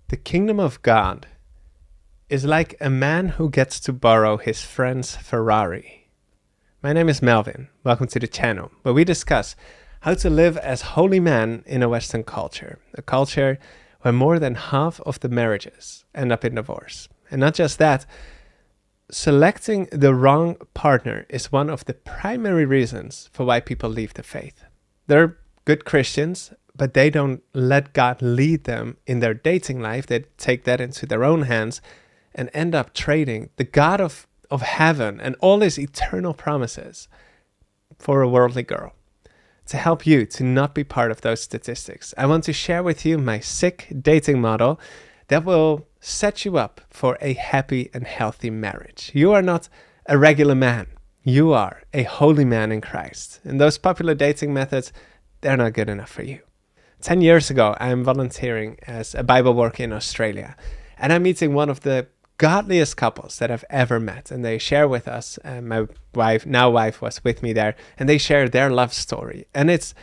The kingdom of God is like a man who gets to borrow his friend's Ferrari. My name is Melvin. Welcome to the channel, where we discuss how to live as holy men in a Western culture, a culture where more than half of the marriages end up in divorce. And not just that, selecting the wrong partner is one of the primary reasons for why people leave the faith. They're good Christians, but they don't let God lead them in their dating life. They take that into their own hands and end up trading the God of heaven and all his eternal promises for a worldly girl. To help you to not be part of those statistics, I want to share with you my SICC dating model that will set you up for a happy and healthy marriage. You are not a regular man. You are a holy man in Christ. And those popular dating methods, they're not good enough for you. 10 years ago, I'm volunteering as a Bible worker in Australia, and I'm meeting one of the godliest couples that I've ever met. And they share with us, my wife was with me there, and they share their love story. And it's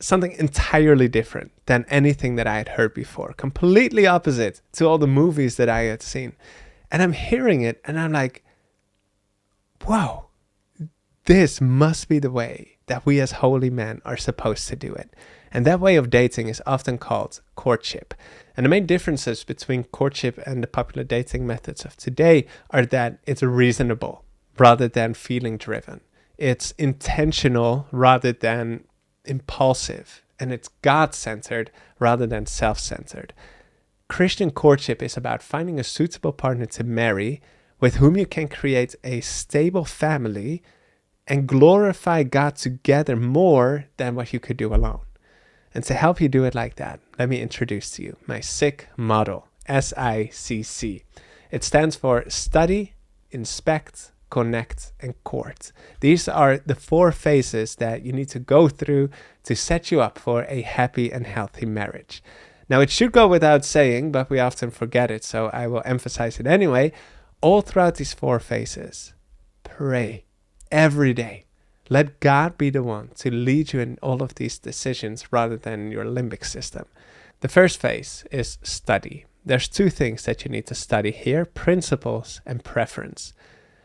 something entirely different than anything that I had heard before, completely opposite to all the movies that I had seen. And I'm hearing it, and I'm like, whoa, this must be the way that we as holy men are supposed to do it. And that way of dating is often called courtship. And the main differences between courtship and the popular dating methods of today are that it's reasonable rather than feeling driven. It's intentional rather than impulsive. And it's God-centered rather than self-centered. Christian courtship is about finding a suitable partner to marry with whom you can create a stable family and glorify God together more than what you could do alone. And to help you do it like that, let me introduce to you my SICC model, SICC. It stands for Study, Inspect, Connect, and Court. These are the 4 phases that you need to go through to set you up for a happy and healthy marriage. Now, it should go without saying, but we often forget it, so I will emphasize it anyway. All throughout these 4 phases, pray every day. Let God be the one to lead you in all of these decisions rather than your limbic system. The first phase is study. There's 2 things that you need to study here, principles and preference.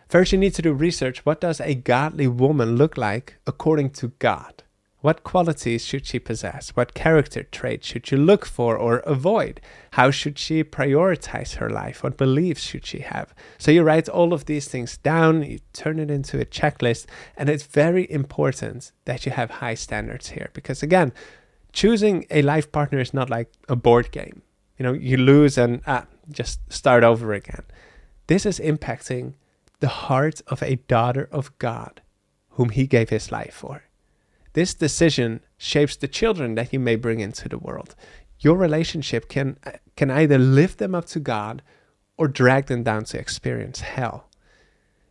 First, you need to do research. What does a godly woman look like according to God? What qualities should she possess? What character traits should you look for or avoid? How should she prioritize her life? What beliefs should she have? So you write all of these things down, you turn it into a checklist, and it's very important that you have high standards here. Because again, choosing a life partner is not like a board game. You know, you lose and just start over again. This is impacting the heart of a daughter of God, whom he gave his life for. This decision shapes the children that you may bring into the world. Your relationship can either lift them up to God or drag them down to experience hell.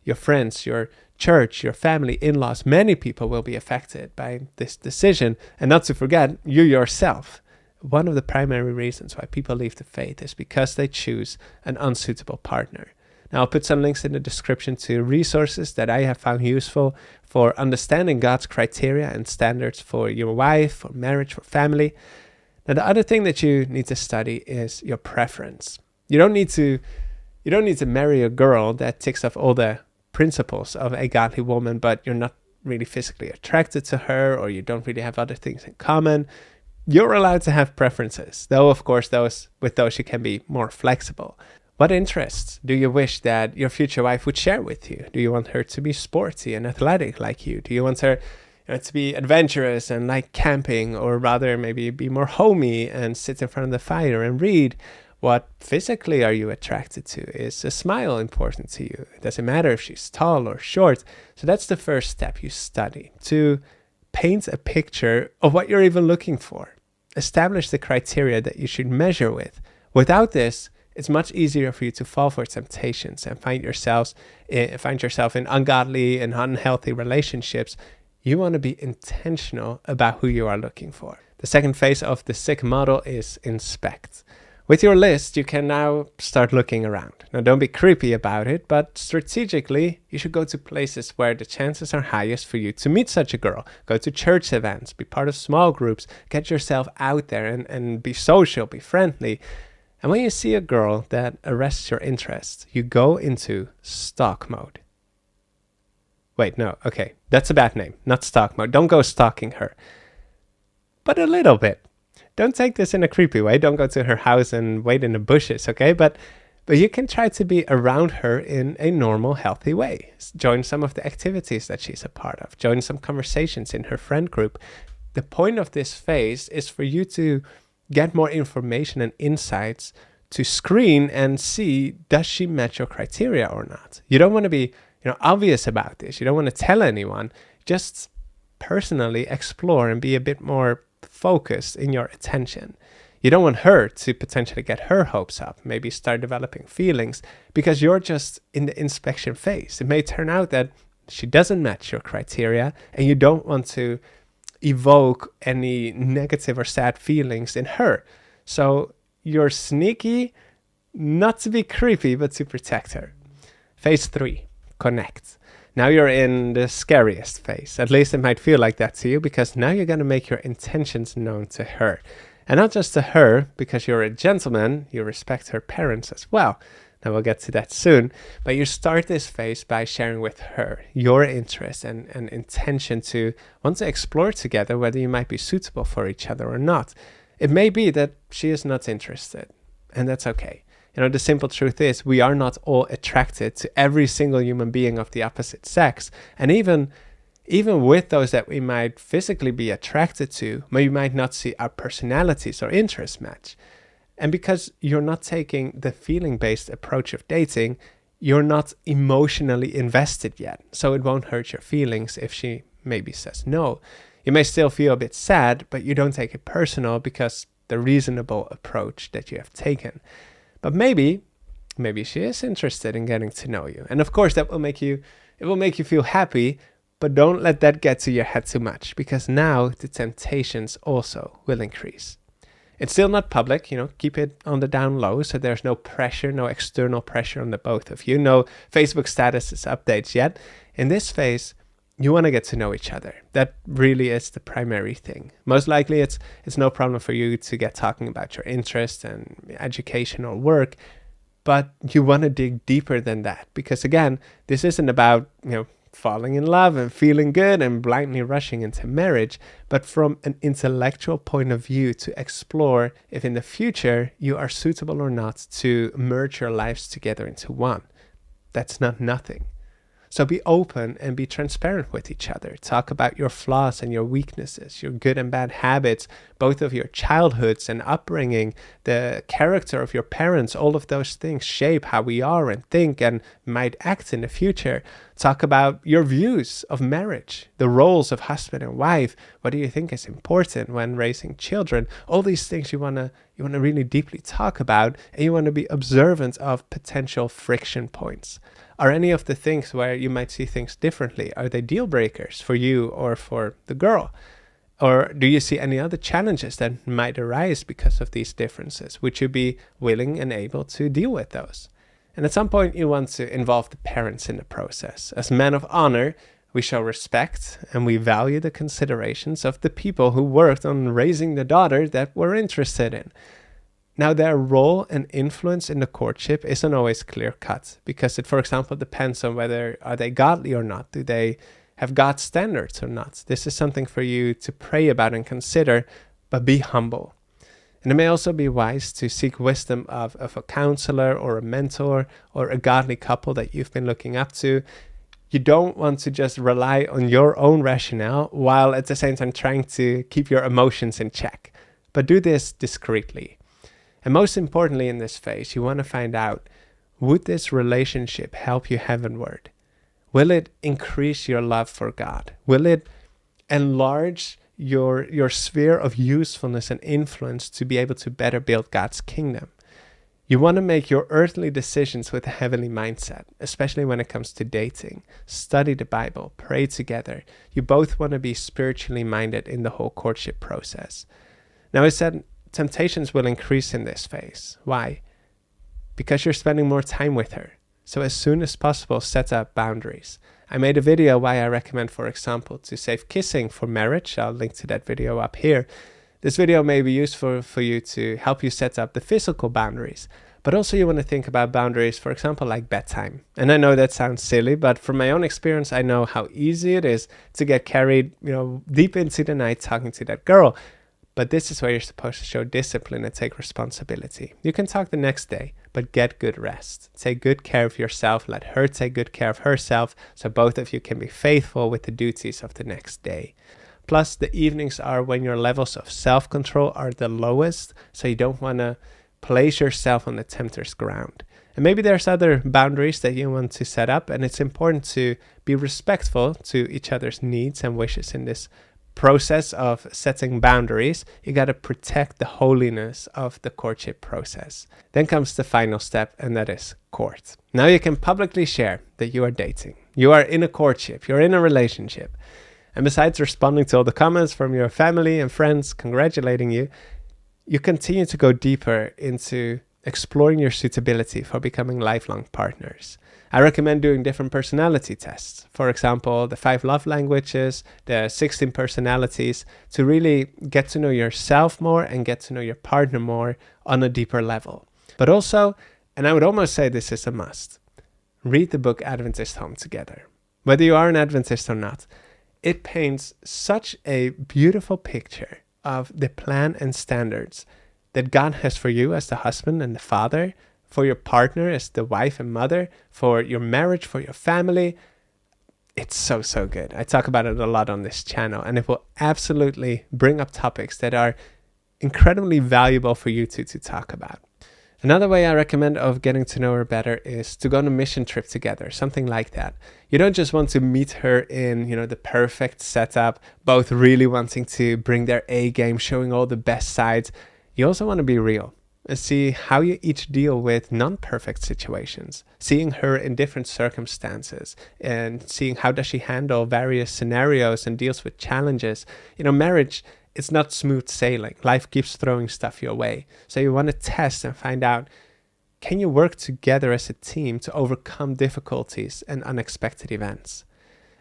Your friends, your church, your family, in-laws, many people will be affected by this decision. And not to forget, you yourself. One of the primary reasons why people leave the faith is because they choose an unsuitable partner. Now, I'll put some links in the description to resources that I have found useful for understanding God's criteria and standards for your wife, for marriage, for family. Now, the other thing that you need to study is your preference. You don't need to marry a girl that ticks off all the principles of a godly woman, but you're not really physically attracted to her, or you don't really have other things in common. You're allowed to have preferences, though, of course, with those you can be more flexible. What interests do you wish that your future wife would share with you? Do you want her to be sporty and athletic like you? Do you want her to be adventurous and like camping, or rather maybe be more homey and sit in front of the fire and read? What physically are you attracted to? Is a smile important to you? It doesn't matter if she's tall or short. So that's the first step. You study to paint a picture of what you're even looking for. Establish the criteria that you should measure with. Without this, it's much easier for you to fall for temptations and find yourself in ungodly and unhealthy relationships. You want to be intentional about who you are looking for. The second phase of the SICC model is inspect. With your list, you can now start looking around. Now, don't be creepy about it, but strategically, you should go to places where the chances are highest for you to meet such a girl. Go to church events, be part of small groups, get yourself out there and be social, be friendly. And when you see a girl that arrests your interest, you go into stalk mode. Wait, no, okay, that's a bad name, not stalk mode. Don't go stalking her, but a little bit. Don't take this in a creepy way. Don't go to her house and wait in the bushes, okay? But you can try to be around her in a normal, healthy way. Join some of the activities that she's a part of. Join some conversations in her friend group. The point of this phase is for you to get more information and insights to screen and see, does she match your criteria or not? You don't want to be obvious about this. You don't want to tell anyone. Just personally explore and be a bit more focused in your attention. You don't want her to potentially get her hopes up, maybe start developing feelings, because you're just in the inspection phase. It may turn out that she doesn't match your criteria, and you don't want to evoke any negative or sad feelings in her. So you're sneaky, not to be creepy, but to protect her. Phase 3, connect. Now you're in the scariest phase. At least it might feel like that to you, because now you're going to make your intentions known to her. And not just to her, because you're a gentleman, you respect her parents as well. Now we'll get to that soon. But you start this phase by sharing with her your interest and intention to want to explore together whether you might be suitable for each other or not. It may be that she is not interested, and that's okay. The simple truth is we are not all attracted to every single human being of the opposite sex. And even with those that we might physically be attracted to, we might not see our personalities or interests match. And because you're not taking the feeling-based approach of dating, you're not emotionally invested yet. So it won't hurt your feelings if she maybe says no. You may still feel a bit sad, but you don't take it personal because the reasonable approach that you have taken. But maybe she is interested in getting to know you. And of course it will make you feel happy, but don't let that get to your head too much, because now the temptations also will increase. It's still not public, keep it on the down low, so there's no pressure, no external pressure on the both of you, no Facebook statuses updates yet. In this phase, you want to get to know each other. That really is the primary thing. Most likely it's no problem for you to get talking about your interests and education or work, but you want to dig deeper than that, because again, this isn't about, falling in love and feeling good and blindly rushing into marriage, but from an intellectual point of view to explore if in the future you are suitable or not to merge your lives together into one. That's not nothing. So be open and be transparent with each other. Talk about your flaws and your weaknesses, your good and bad habits, both of your childhoods and upbringing, the character of your parents. All of those things shape how we are and think and might act in the future. Talk about your views of marriage, the roles of husband and wife. What do you think is important when raising children? All these things you want to really deeply talk about, and you want to be observant of potential friction points. Are any of the things where you might see things differently, are they deal breakers for you or for the girl? Or do you see any other challenges that might arise because of these differences? Would you be willing and able to deal with those? And at some point you want to involve the parents in the process. As men of honor, we show respect and we value the considerations of the people who worked on raising the daughter that we're interested in. Now, their role and influence in the courtship isn't always clear-cut, because it, for example, depends on whether are they godly or not. Do they have God's standards or not? This is something for you to pray about and consider, but be humble. And it may also be wise to seek wisdom of a counselor or a mentor or a godly couple that you've been looking up to. You don't want to just rely on your own rationale while at the same time trying to keep your emotions in check. But do this discreetly. And most importantly in this phase, you want to find out, would this relationship help you heavenward? Will it increase your love for God? Will it enlarge your sphere of usefulness and influence to be able to better build God's kingdom? You want to make your earthly decisions with a heavenly mindset, especially when it comes to dating. Study the Bible, pray together. You both want to be spiritually minded in the whole courtship process. Now, I said temptations will increase in this phase. Why? Because you're spending more time with her. So as soon as possible, set up boundaries. I made a video why I recommend, for example, to save kissing for marriage. I'll link to that video up here. This video may be useful for you to help you set up the physical boundaries, but also you want to think about boundaries, for example, like bedtime. And I know that sounds silly, but from my own experience, I know how easy it is to get carried, deep into the night talking to that girl. But this is where you're supposed to show discipline and take responsibility. You can talk the next day, but get good rest. Take good care of yourself. Let her take good care of herself, so both of you can be faithful with the duties of the next day. Plus, the evenings are when your levels of self-control are the lowest, so you don't want to place yourself on the tempter's ground. And maybe there's other boundaries that you want to set up, and it's important to be respectful to each other's needs and wishes in this process of setting boundaries. You got to protect the holiness of the courtship process. Then comes the final step, and that is court. Now you can publicly share that you are dating. You are in a courtship. You're in a relationship. And besides responding to all the comments from your family and friends congratulating you, you continue to go deeper into exploring your suitability for becoming lifelong partners. I recommend doing different personality tests. For example, the 5 love languages, the 16 personalities, to really get to know yourself more and get to know your partner more on a deeper level. But also, and I would almost say this is a must, read the book Adventist Home Together. Whether you are an Adventist or not, it paints such a beautiful picture of the plan and standards that God has for you as the husband and the father, for your partner as the wife and mother, for your marriage, for your family. It's so good. I talk about it a lot on this channel, and it will absolutely bring up topics that are incredibly valuable for you two to talk about. Another way I recommend of getting to know her better is to go on a mission trip together, something like that. You don't just want to meet her in, the perfect setup, both really wanting to bring their A game, showing all the best sides. You also want to be real and see how you each deal with non-perfect situations, seeing her in different circumstances and seeing how does she handle various scenarios and deals with challenges. Marriage, it's not smooth sailing. Life keeps throwing stuff your way. So you want to test and find out, can you work together as a team to overcome difficulties and unexpected events?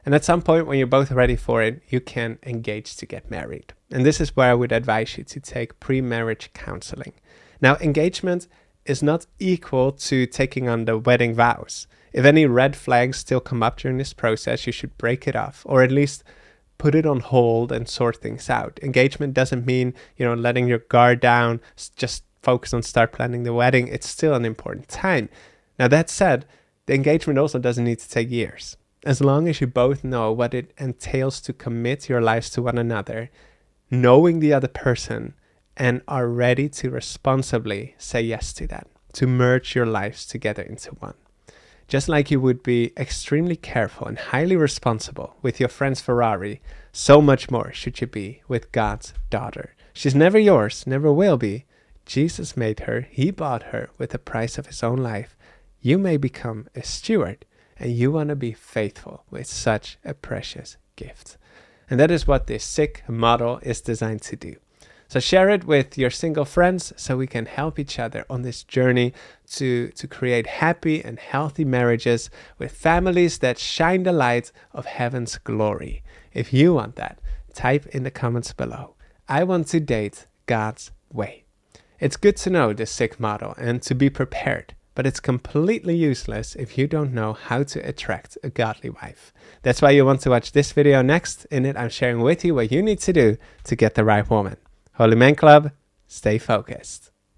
And at some point when you're both ready for it, you can engage to get married. And this is where I would advise you to take pre-marriage counseling. Now, engagement is not equal to taking on the wedding vows. If any red flags still come up during this process, you should break it off, or at least put it on hold and sort things out. Engagement doesn't mean, letting your guard down, just focus on start planning the wedding. It's still an important time. Now, that said, the engagement also doesn't need to take years. As long as you both know what it entails to commit your lives to one another, knowing the other person, and are ready to responsibly say yes to that, to merge your lives together into one. Just like you would be extremely careful and highly responsible with your friend's Ferrari, so much more should you be with God's daughter. She's never yours, never will be. Jesus made her, he bought her with the price of his own life. You may become a steward, and you want to be faithful with such a precious gift. And that is what this SICC model is designed to do. So share it with your single friends so we can help each other on this journey to create happy and healthy marriages with families that shine the light of heaven's glory. If you want that, type in the comments below. I want to date God's way. It's good to know the SICC model and to be prepared, but it's completely useless if you don't know how to attract a godly wife. That's why you want to watch this video next. In it, I'm sharing with you what you need to do to get the right woman. Holy Man Club, stay focused.